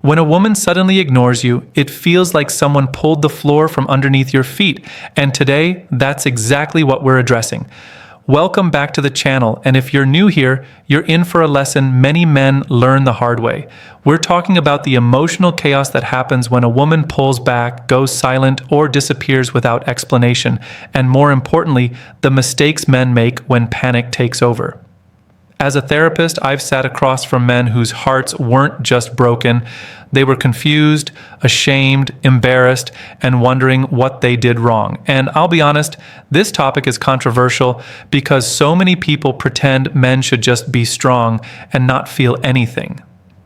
When a woman suddenly ignores you, it feels like someone pulled the floor from underneath your feet, and today, that's exactly what we're addressing. Welcome back to the channel, and if you're new here, you're in for a lesson many men learn the hard way. We're talking about the emotional chaos that happens when a woman pulls back, goes silent, or disappears without explanation, and more importantly, the mistakes men make when panic takes over. As a therapist, I've sat across from men whose hearts weren't just broken, they were confused, ashamed, embarrassed, and wondering what they did wrong. And I'll be honest, this topic is controversial because so many people pretend men should just be strong and not feel anything.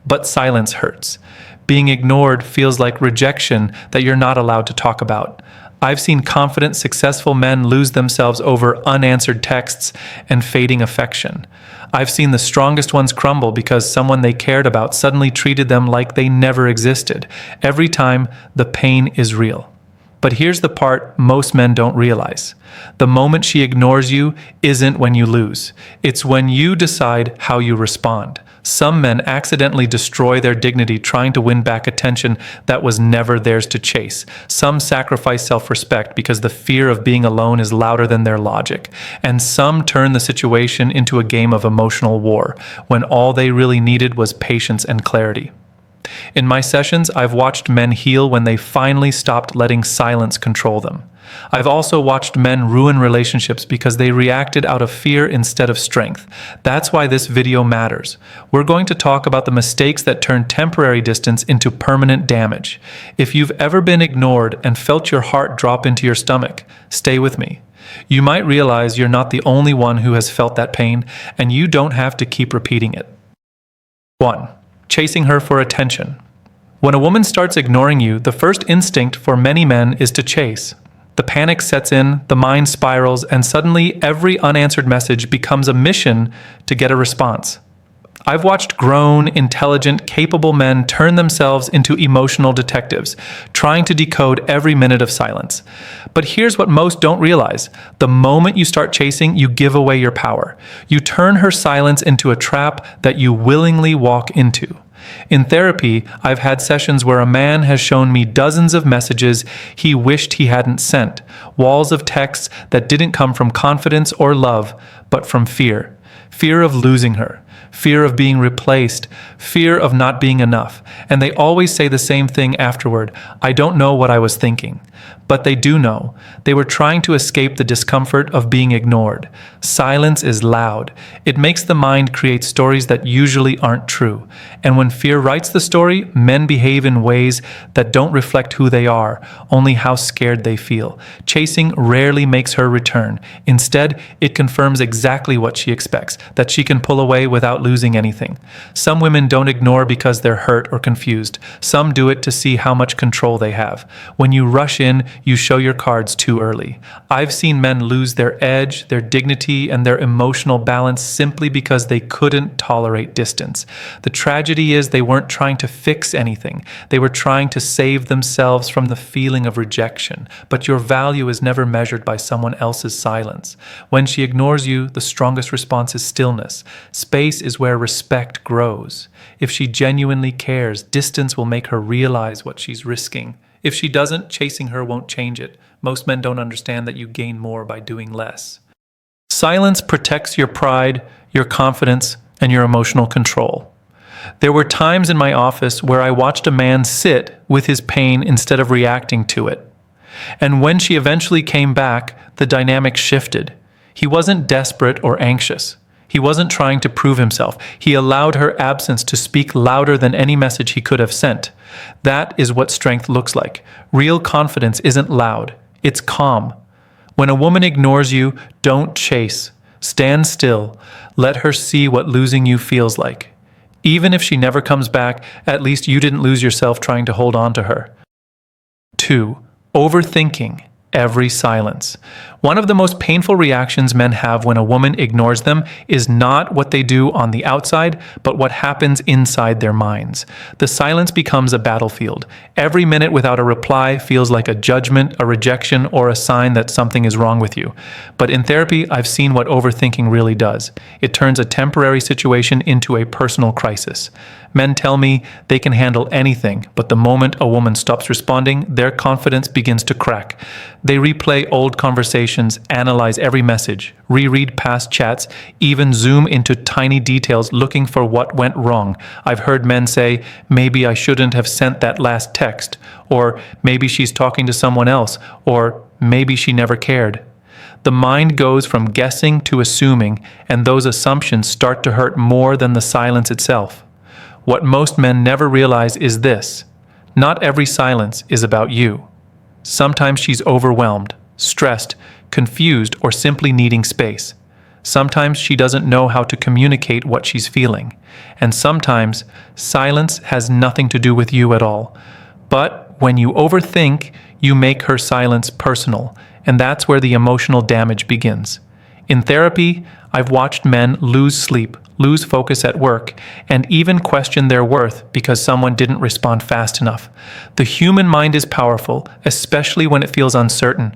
But silence hurts. Being ignored feels like rejection that you're not allowed to talk about. I've seen confident, successful men lose themselves over unanswered texts and fading affection. I've seen the strongest ones crumble because someone they cared about suddenly treated them like they never existed. Every time, the pain is real. But here's the part most men don't realize. The moment she ignores you isn't when you lose. It's when you decide how you respond. Some men accidentally destroy their dignity trying to win back attention that was never theirs to chase. Some sacrifice self-respect because the fear of being alone is louder than their logic. And some turn the situation into a game of emotional war, when all they really needed was patience and clarity. In my sessions, I've watched men heal when they finally stopped letting silence control them. I've also watched men ruin relationships because they reacted out of fear instead of strength. That's why this video matters. We're going to talk about the mistakes that turn temporary distance into permanent damage. If you've ever been ignored and felt your heart drop into your stomach, stay with me. You might realize you're not the only one who has felt that pain, and you don't have to keep repeating it. 1. Chasing her for attention. When a woman starts ignoring you, the first instinct for many men is to chase. The panic sets in, the mind spirals, and suddenly every unanswered message becomes a mission to get a response. I've watched grown, intelligent, capable men turn themselves into emotional detectives, trying to decode every minute of silence. But here's what most don't realize. The moment you start chasing, you give away your power. You turn her silence into a trap that you willingly walk into. In therapy, I've had sessions where a man has shown me dozens of messages he wished he hadn't sent, walls of texts that didn't come from confidence or love, but from fear. Fear of losing her, fear of being replaced, fear of not being enough. And they always say the same thing afterward: I don't know what I was thinking. But they do know. They were trying to escape the discomfort of being ignored. Silence is loud. It makes the mind create stories that usually aren't true. And when fear writes the story, men behave in ways that don't reflect who they are, only how scared they feel. Chasing rarely makes her return. Instead, it confirms exactly what she expects, that she can pull away without losing anything. Some women don't ignore because they're hurt or confused. Some do it to see how much control they have. When you rush in, you show your cards too early. I've seen men lose their edge, their dignity, and their emotional balance simply because they couldn't tolerate distance. The tragedy is they weren't trying to fix anything. They were trying to save themselves from the feeling of rejection. But your value is never measured by someone else's silence. When she ignores you, the strongest response is stillness. Space is where respect grows. If she genuinely cares, distance will make her realize what she's risking. If she doesn't, chasing her won't change it. Most men don't understand that you gain more by doing less. Silence protects your pride, your confidence, and your emotional control. There were times in my office where I watched a man sit with his pain instead of reacting to it. And when she eventually came back, the dynamic shifted. He wasn't desperate or anxious. He wasn't trying to prove himself. He allowed her absence to speak louder than any message he could have sent. That is what strength looks like. Real confidence isn't loud. It's calm. When a woman ignores you, don't chase. Stand still. Let her see what losing you feels like. Even if she never comes back, at least you didn't lose yourself trying to hold on to her. 2. Overthinking every silence. One of the most painful reactions men have when a woman ignores them is not what they do on the outside, but what happens inside their minds. The silence becomes a battlefield. Every minute without a reply feels like a judgment, a rejection, or a sign that something is wrong with you. But in therapy, I've seen what overthinking really does. It turns a temporary situation into a personal crisis. Men tell me they can handle anything, but the moment a woman stops responding, their confidence begins to crack. They replay old conversations, analyze every message, reread past chats, even zoom into tiny details looking for what went wrong. I've heard men say, maybe I shouldn't have sent that last text, or maybe she's talking to someone else, or maybe she never cared. The mind goes from guessing to assuming, and those assumptions start to hurt more than the silence itself. What most men never realize is this: not every silence is about you. Sometimes she's overwhelmed, stressed, confused, or simply needing space. Sometimes she doesn't know how to communicate what she's feeling. And sometimes silence has nothing to do with you at all. But when you overthink, you make her silence personal, and that's where the emotional damage begins. In therapy, I've watched men lose sleep, lose focus at work, and even question their worth because someone didn't respond fast enough. The human mind is powerful, especially when it feels uncertain.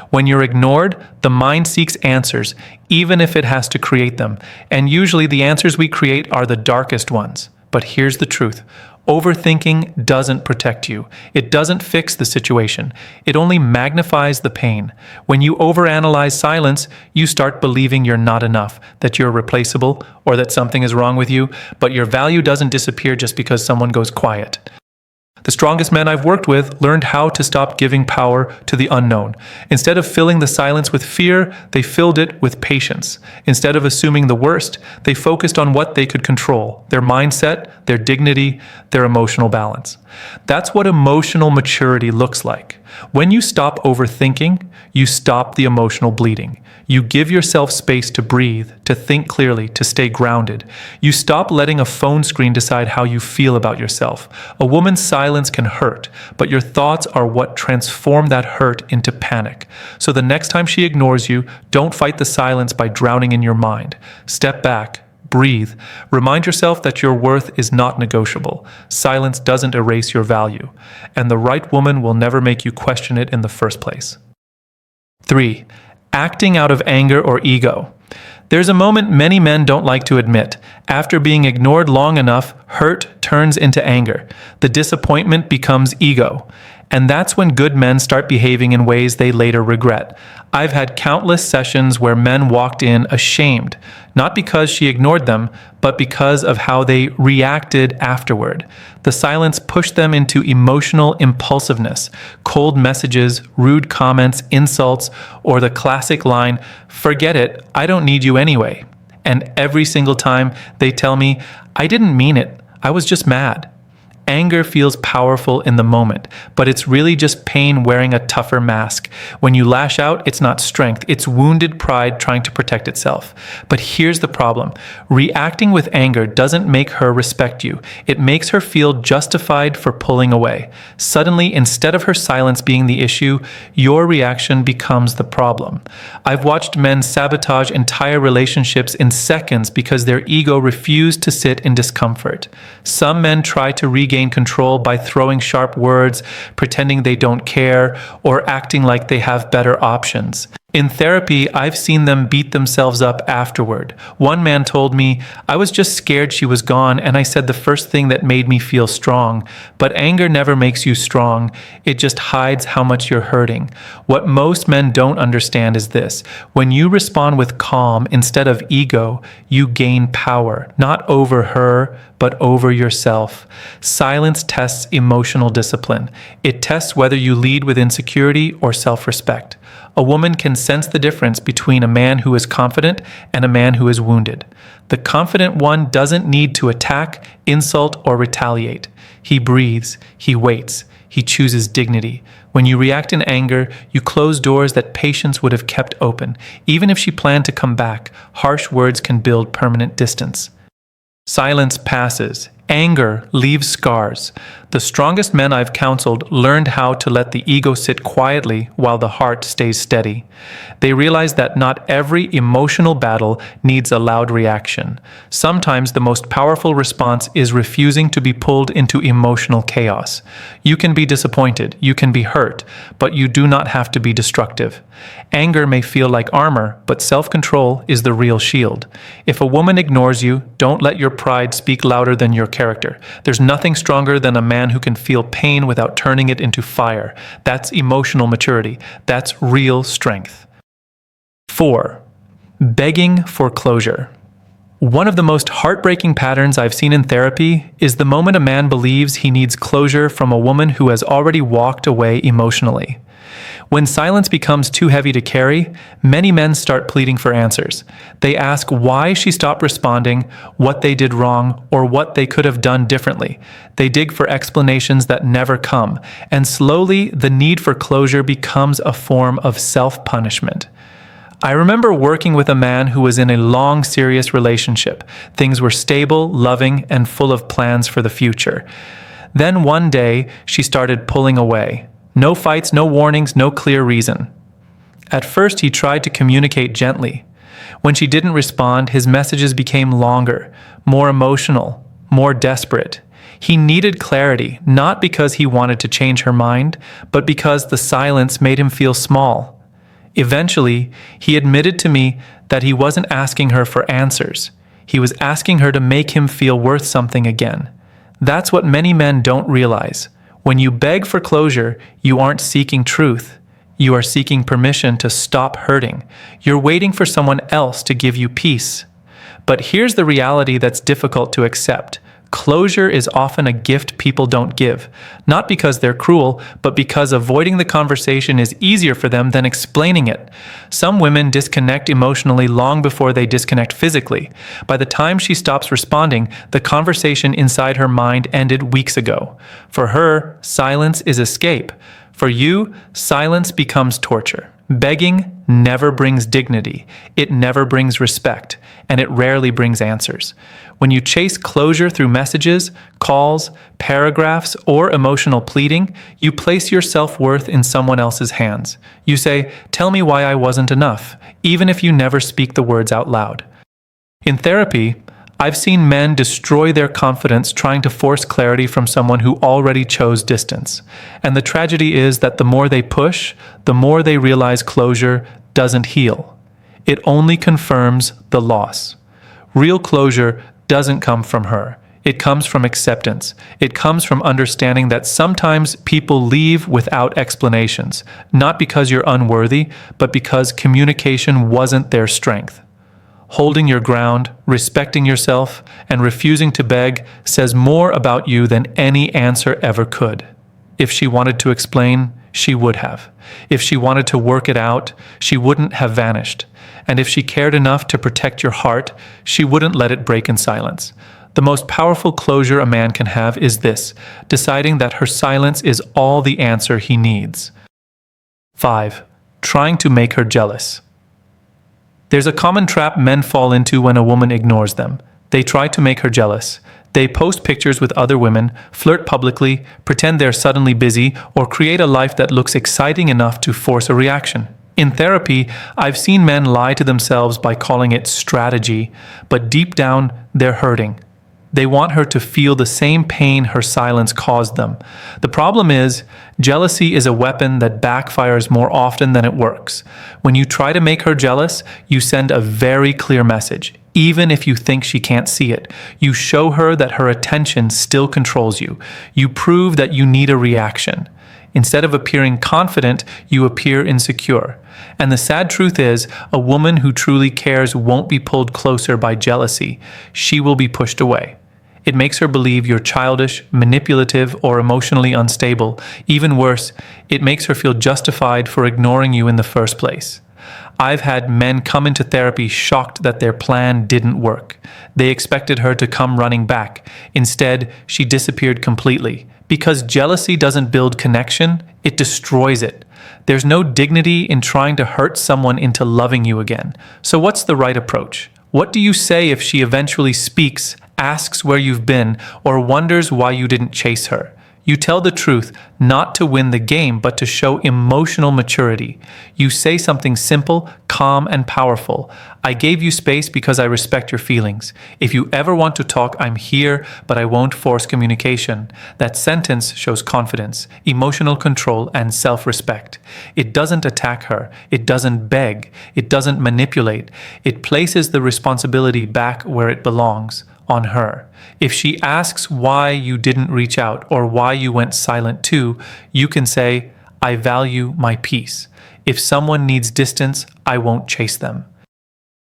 When you're ignored, the mind seeks answers, even if it has to create them. And usually the answers we create are the darkest ones. But here's the truth. Overthinking doesn't protect you. It doesn't fix the situation. It only magnifies the pain. When you overanalyze silence, you start believing you're not enough, that you're replaceable, or that something is wrong with you, but your value doesn't disappear just because someone goes quiet. The strongest men I've worked with learned how to stop giving power to the unknown. Instead of filling the silence with fear, they filled it with patience. Instead of assuming the worst, they focused on what they could control: their mindset, their dignity, their emotional balance. That's what emotional maturity looks like. When you stop overthinking, you stop the emotional bleeding. You give yourself space to breathe, to think clearly, to stay grounded. You stop letting a phone screen decide how you feel about yourself. A woman's silence can hurt, but your thoughts are what transform that hurt into panic. So the next time she ignores you, don't fight the silence by drowning in your mind. Step back. Breathe. Remind yourself that your worth is not negotiable. Silence doesn't erase your value, and the right woman will never make you question it in the first place. 3. Acting out of anger or ego. There's a moment many men don't like to admit. After being ignored long enough, hurt turns into anger. The disappointment becomes ego. And that's when good men start behaving in ways they later regret. I've had countless sessions where men walked in ashamed, not because she ignored them, but because of how they reacted afterward. The silence pushed them into emotional impulsiveness, cold messages, rude comments, insults, or the classic line, "Forget it, I don't need you anyway." And every single time they tell me, "I didn't mean it, I was just mad." Anger feels powerful in the moment, but it's really just pain wearing a tougher mask. When you lash out, it's not strength, it's wounded pride trying to protect itself. But here's the problem. Reacting with anger doesn't make her respect you. It makes her feel justified for pulling away. Suddenly, instead of her silence being the issue, your reaction becomes the problem. I've watched men sabotage entire relationships in seconds because their ego refused to sit in discomfort. Some men try to regain control by throwing sharp words, pretending they don't care, or acting like they have better options. In therapy, I've seen them beat themselves up afterward. One man told me, "I was just scared she was gone, and I said the first thing that made me feel strong." But anger never makes you strong. It just hides how much you're hurting. What most men don't understand is this: when you respond with calm instead of ego, you gain power, not over her, but over yourself. Silence tests emotional discipline. It tests whether you lead with insecurity or self-respect. A woman can sense the difference between a man who is confident and a man who is wounded. The confident one doesn't need to attack, insult, or retaliate. He breathes, he waits, he chooses dignity. When you react in anger, you close doors that patience would have kept open. Even if she planned to come back, harsh words can build permanent distance. Silence passes. Anger leaves scars. The strongest men I've counseled learned how to let the ego sit quietly while the heart stays steady. They realize that not every emotional battle needs a loud reaction. Sometimes the most powerful response is refusing to be pulled into emotional chaos. You can be disappointed, you can be hurt, but you do not have to be destructive. Anger may feel like armor, but self-control is the real shield. If a woman ignores you, don't let your pride speak louder than your character. There's nothing stronger than a man who can feel pain without turning it into fire. That's emotional maturity. That's real strength. 4. Begging for closure. One of the most heartbreaking patterns I've seen in therapy is the moment a man believes he needs closure from a woman who has already walked away emotionally. When silence becomes too heavy to carry, many men start pleading for answers. They ask why she stopped responding, what they did wrong, or what they could have done differently. They dig for explanations that never come, and slowly the need for closure becomes a form of self-punishment. I remember working with a man who was in a long, serious relationship. Things were stable, loving, and full of plans for the future. Then one day, she started pulling away. No fights, no warnings, no clear reason. At first, he tried to communicate gently. When she didn't respond, his messages became longer, more emotional, more desperate. He needed clarity, not because he wanted to change her mind, but because the silence made him feel small. Eventually, he admitted to me that he wasn't asking her for answers. He was asking her to make him feel worth something again. That's what many men don't realize. When you beg for closure, you aren't seeking truth. You are seeking permission to stop hurting. You're waiting for someone else to give you peace. But here's the reality that's difficult to accept. Closure is often a gift people don't give, not because they're cruel, but because avoiding the conversation is easier for them than explaining it. Some women disconnect emotionally long before they disconnect physically. By the time she stops responding, the conversation inside her mind ended weeks ago. For her, silence is escape. For you, silence becomes torture. Begging never brings dignity, it never brings respect, and it rarely brings answers. When you chase closure through messages, calls, paragraphs, or emotional pleading, you place your self-worth in someone else's hands. You say, "Tell me why I wasn't enough," even if you never speak the words out loud. In therapy, I've seen men destroy their confidence trying to force clarity from someone who already chose distance. And the tragedy is that the more they push, the more they realize closure doesn't heal. It only confirms the loss. Real closure doesn't come from her. It comes from acceptance. It comes from understanding that sometimes people leave without explanations, not because you're unworthy, but because communication wasn't their strength. Holding your ground, respecting yourself, and refusing to beg says more about you than any answer ever could. If she wanted to explain, she would have. If she wanted to work it out, she wouldn't have vanished. And if she cared enough to protect your heart, she wouldn't let it break in silence. The most powerful closure a man can have is this, deciding that her silence is all the answer he needs. 5. Trying to make her jealous. There's a common trap men fall into when a woman ignores them. They try to make her jealous. They post pictures with other women, flirt publicly, pretend they're suddenly busy, or create a life that looks exciting enough to force a reaction. In therapy, I've seen men lie to themselves by calling it strategy, but deep down, they're hurting. They want her to feel the same pain her silence caused them. The problem is, jealousy is a weapon that backfires more often than it works. When you try to make her jealous, you send a very clear message. Even if you think she can't see it, you show her that her attention still controls you. You prove that you need a reaction. Instead of appearing confident, you appear insecure. And the sad truth is, a woman who truly cares won't be pulled closer by jealousy. She will be pushed away. It makes her believe you're childish, manipulative, or emotionally unstable. Even worse, it makes her feel justified for ignoring you in the first place. I've had men come into therapy shocked that their plan didn't work. They expected her to come running back. Instead, she disappeared completely. Because jealousy doesn't build connection, it destroys it. There's no dignity in trying to hurt someone into loving you again. So what's the right approach? What do you say if she eventually speaks asks where you've been, or wonders why you didn't chase her. You tell the truth, not to win the game, but to show emotional maturity. You say something simple, calm, and powerful. I gave you space because I respect your feelings. If you ever want to talk, I'm here, but I won't force communication. That sentence shows confidence, emotional control, and self-respect. It doesn't attack her. It doesn't beg. It doesn't manipulate. It places the responsibility back where it belongs, on her. If she asks why you didn't reach out or why you went silent too, you can say, I value my peace. If someone needs distance, I won't chase them.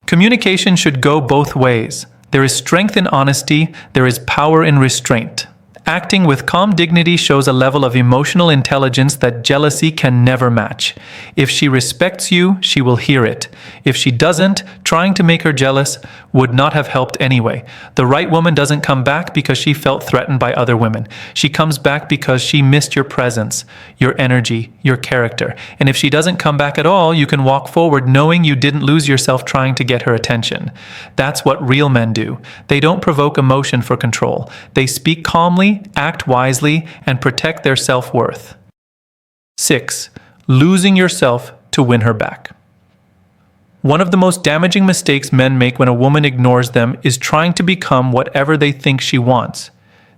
Communication should go both ways. There is strength in honesty, there is power in restraint. Acting with calm dignity shows a level of emotional intelligence that jealousy can never match. If she respects you, she will hear it. If she doesn't, trying to make her jealous would not have helped anyway. The right woman doesn't come back because she felt threatened by other women. She comes back because she missed your presence, your energy, your character. And if she doesn't come back at all, you can walk forward knowing you didn't lose yourself trying to get her attention. That's what real men do. They don't provoke emotion for control. They speak calmly, act wisely, and protect their self-worth. 6. Losing yourself to win her back. One of the most damaging mistakes men make when a woman ignores them is trying to become whatever they think she wants.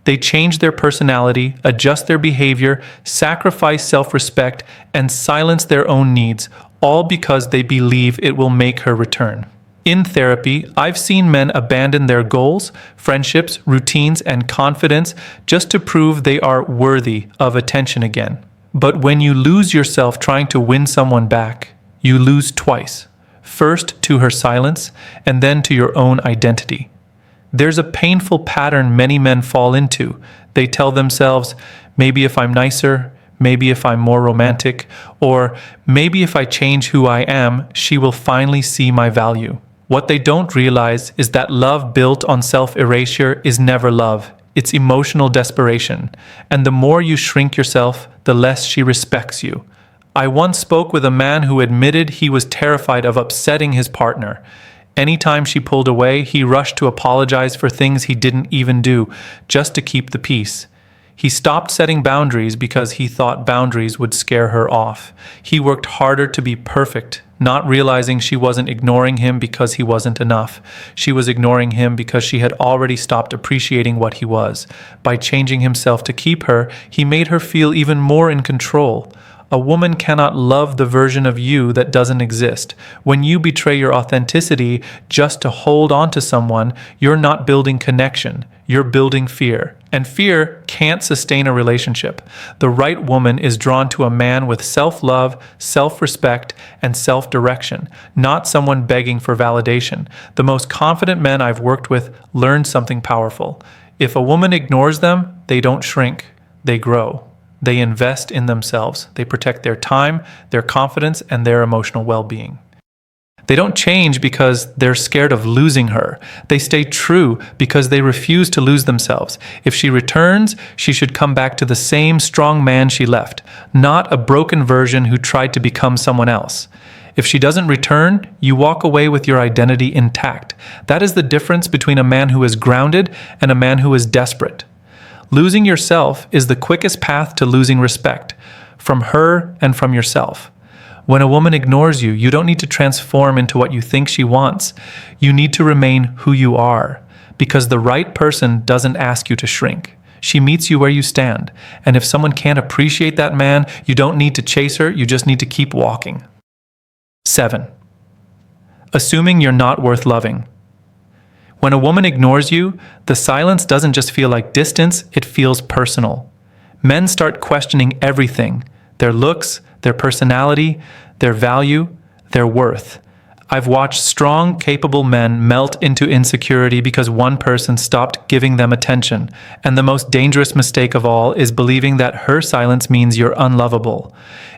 They change their personality, adjust their behavior, sacrifice self-respect, and silence their own needs, all because they believe it will make her return. In therapy, I've seen men abandon their goals, friendships, routines, and confidence just to prove they are worthy of attention again. But when you lose yourself trying to win someone back, you lose twice. First to her silence, and then to your own identity. There's a painful pattern many men fall into. They tell themselves, maybe if I'm nicer, maybe if I'm more romantic, or maybe if I change who I am, she will finally see my value. What they don't realize is that love built on self-erasure is never love. It's emotional desperation. And the more you shrink yourself, the less she respects you. I once spoke with a man who admitted he was terrified of upsetting his partner. Anytime she pulled away, he rushed to apologize for things he didn't even do, just to keep the peace. He stopped setting boundaries because he thought boundaries would scare her off. He worked harder to be perfect, not realizing she wasn't ignoring him because he wasn't enough. She was ignoring him because she had already stopped appreciating what he was. By changing himself to keep her, he made her feel even more in control. A woman cannot love the version of you that doesn't exist. When you betray your authenticity just to hold on to someone, you're not building connection. You're building fear. And fear can't sustain a relationship. The right woman is drawn to a man with self-love, self-respect, and self-direction, not someone begging for validation. The most confident men I've worked with learned something powerful. If a woman ignores them, they don't shrink, they grow. They invest in themselves. They protect their time, their confidence, and their emotional well-being. They don't change because they're scared of losing her. They stay true because they refuse to lose themselves. If she returns, she should come back to the same strong man she left, not a broken version who tried to become someone else. If she doesn't return, you walk away with your identity intact. That is the difference between a man who is grounded and a man who is desperate. Losing yourself is the quickest path to losing respect, from her and from yourself. When a woman ignores you, you don't need to transform into what you think she wants. You need to remain who you are, because the right person doesn't ask you to shrink. She meets you where you stand. And if someone can't appreciate that man, you don't need to chase her, you just need to keep walking. 7. Assuming you're not worth loving. When a woman ignores you, the silence doesn't just feel like distance, it feels personal. Men start questioning everything: their looks, their personality, their value, their worth. I've watched strong, capable men melt into insecurity because one person stopped giving them attention. And the most dangerous mistake of all is believing that her silence means you're unlovable.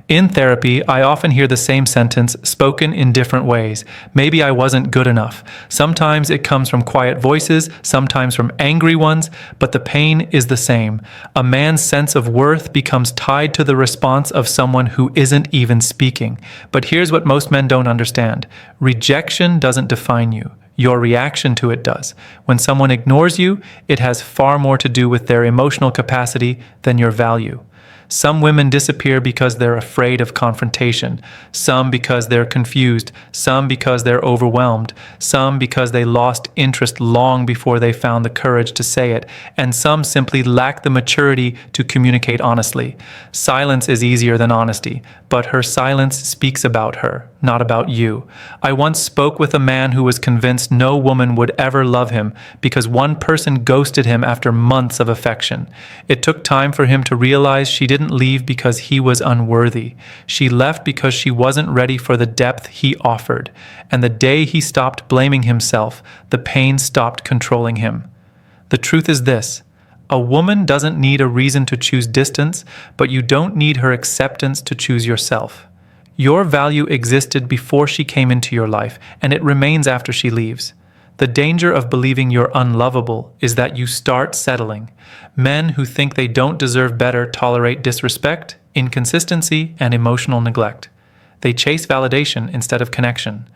In therapy, I often hear the same sentence spoken in different ways. Maybe I wasn't good enough. Sometimes it comes from quiet voices, sometimes from angry ones, but the pain is the same. A man's sense of worth becomes tied to the response of someone who isn't even speaking. But here's what most men don't understand. Rejection doesn't define you. Your reaction to it does. When someone ignores you, it has far more to do with their emotional capacity than your value. Some women disappear because they're afraid of confrontation, some because they're confused, some because they're overwhelmed, some because they lost interest long before they found the courage to say it, and some simply lack the maturity to communicate honestly. Silence is easier than honesty, but her silence speaks about her, not about you. I once spoke with a man who was convinced no woman would ever love him because one person ghosted him after months of affection. It took time for him to realize she didn't leave because he was unworthy. She left because she wasn't ready for the depth he offered. And the day he stopped blaming himself, the pain stopped controlling him. The truth is this: a woman doesn't need a reason to choose distance, but you don't need her acceptance to choose yourself. Your value existed before she came into your life, and it remains after she leaves. The danger of believing you're unlovable is that you start settling. Men who think they don't deserve better tolerate disrespect, inconsistency, and emotional neglect. They chase validation instead of connection.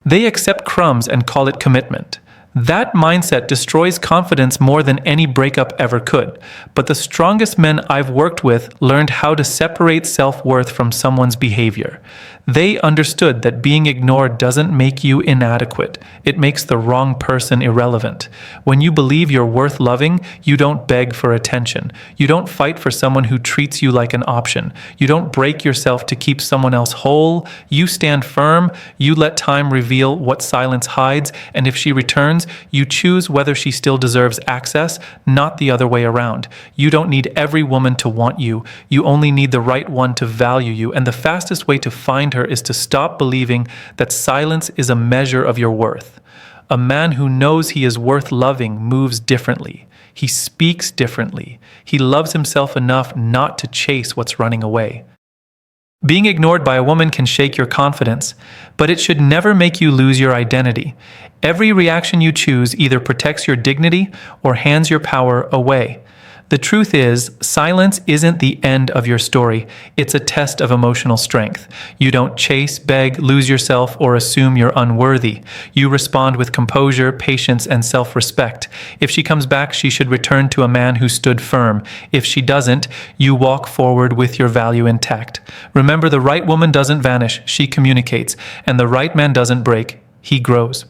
They accept crumbs and call it commitment. That mindset destroys confidence more than any breakup ever could. But the strongest men I've worked with learned how to separate self-worth from someone's behavior. They understood that being ignored doesn't make you inadequate. It makes the wrong person irrelevant. When you believe you're worth loving, you don't beg for attention. You don't fight for someone who treats you like an option. You don't break yourself to keep someone else whole. You stand firm. You let time reveal what silence hides. And if she returns, you choose whether she still deserves access, not the other way around. You don't need every woman to want you. You only need the right one to value you. And the fastest way to find her is to stop believing that silence is a measure of your worth. A man who knows he is worth loving moves differently. He speaks differently. He loves himself enough not to chase what's running away. Being ignored by a woman can shake your confidence, but it should never make you lose your identity. Every reaction you choose either protects your dignity or hands your power away. The truth is, silence isn't the end of your story. It's a test of emotional strength. You don't chase, beg, lose yourself, or assume you're unworthy. You respond with composure, patience, and self-respect. If she comes back, she should return to a man who stood firm. If she doesn't, you walk forward with your value intact. Remember, the right woman doesn't vanish, she communicates, and the right man doesn't break, he grows.